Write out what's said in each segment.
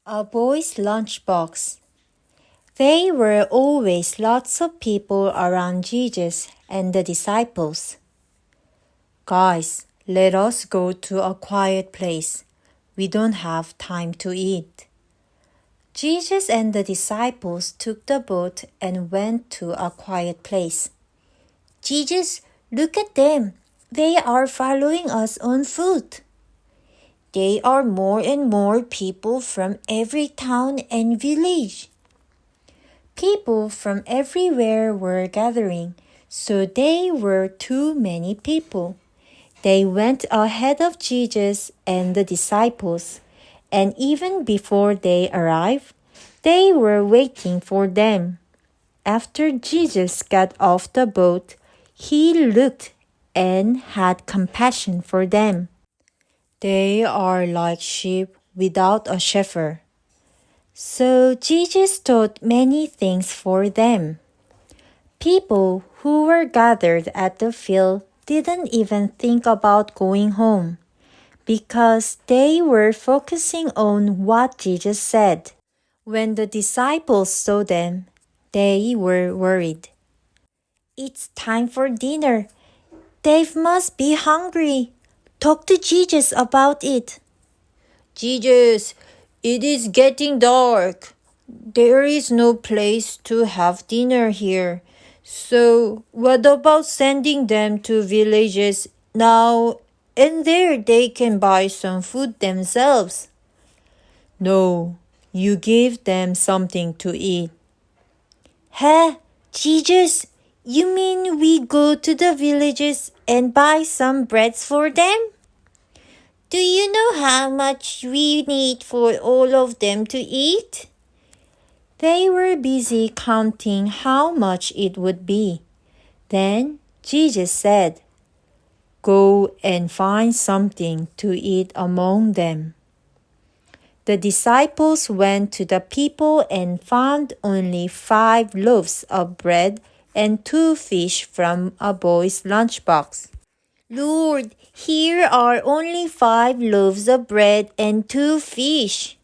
A boy's lunchbox. There were always lots of people around Jesus and the disciples. Guys, let us go to a quiet place. We don't have time to eat. Jesus and the disciples took the boat and went to a quiet place. Jesus, look at them. They are following us on foot. There are more and more people from every town and village. People from everywhere were gathering, so there were too many people. They went ahead of Jesus and the disciples, and even before they arrived, they were waiting for them. After Jesus got off the boat, he looked and had compassion for them. They are like sheep without a shepherd. So Jesus taught many things for them. People who were gathered at the field didn't even think about going home because they were focusing on what Jesus said. When the disciples saw them, they were worried. It's time for dinner. They must be hungry. Talk to Jesus about it. Jesus, it is getting dark. There is no place to have dinner here. So what about sending them to villages now and there they can buy some food themselves? No, you give them something to eat. Huh? Jesus, you mean we go to the villages and buy some breads for them? Do you know how much we need for all of them to eat? They were busy counting how much it would be. Then Jesus said, "Go and find something to eat among them." The disciples went to the people and found only 5 loaves of bread and 2 fish from a boy's lunchbox. Lord, here are only 5 loaves of bread and 2 fish.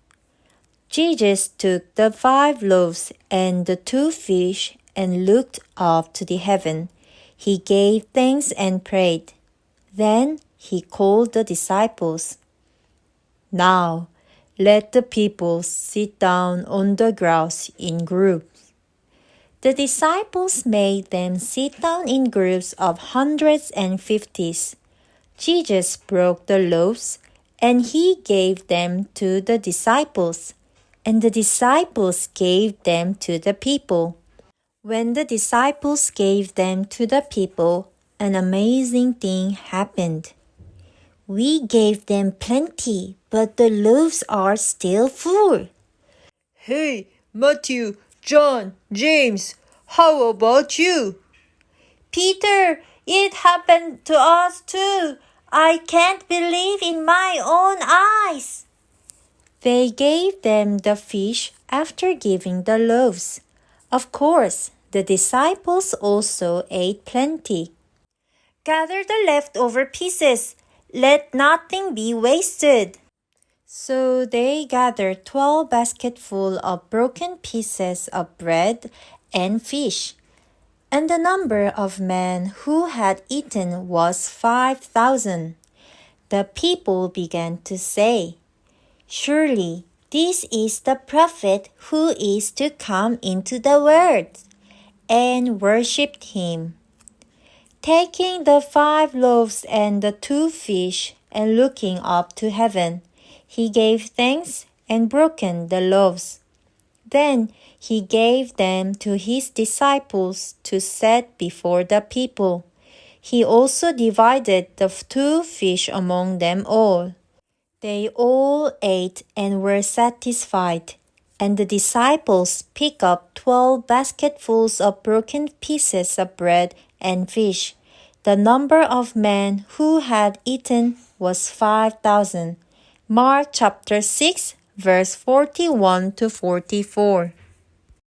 Jesus took the 5 loaves and the 2 fish and looked up to the heaven. He gave thanks and prayed. Then he called the disciples. Now, let the people sit down on the grass in groups. The disciples made them sit down in groups of hundreds and fifties. Jesus broke the loaves, and he gave them to the disciples, and the disciples gave them to the people. When the disciples gave them to the people, an amazing thing happened. We gave them plenty, but the loaves are still full. Hey, Matthew, John, James, how about you? Peter, it happened to us too. I can't believe in my own eyes. They gave them the fish after giving the loaves. Of course, the disciples also ate plenty. Gather the leftover pieces. Let nothing be wasted. So they gathered 12 basketfuls of broken pieces of bread and fish. And the number of men who had eaten was 5,000. The people began to say, "Surely this is the prophet who is to come into the world," and worshipped him. Taking the 5 loaves and the 2 fish and looking up to heaven, he gave thanks and broken the loaves. Then he gave them to his disciples to set before the people. He also divided the 2 fish among them all. They all ate and were satisfied, and the disciples picked up 12 basketfuls of broken pieces of bread and fish. The number of men who had eaten was 5,000. Mark chapter 6, verse 41 to 44.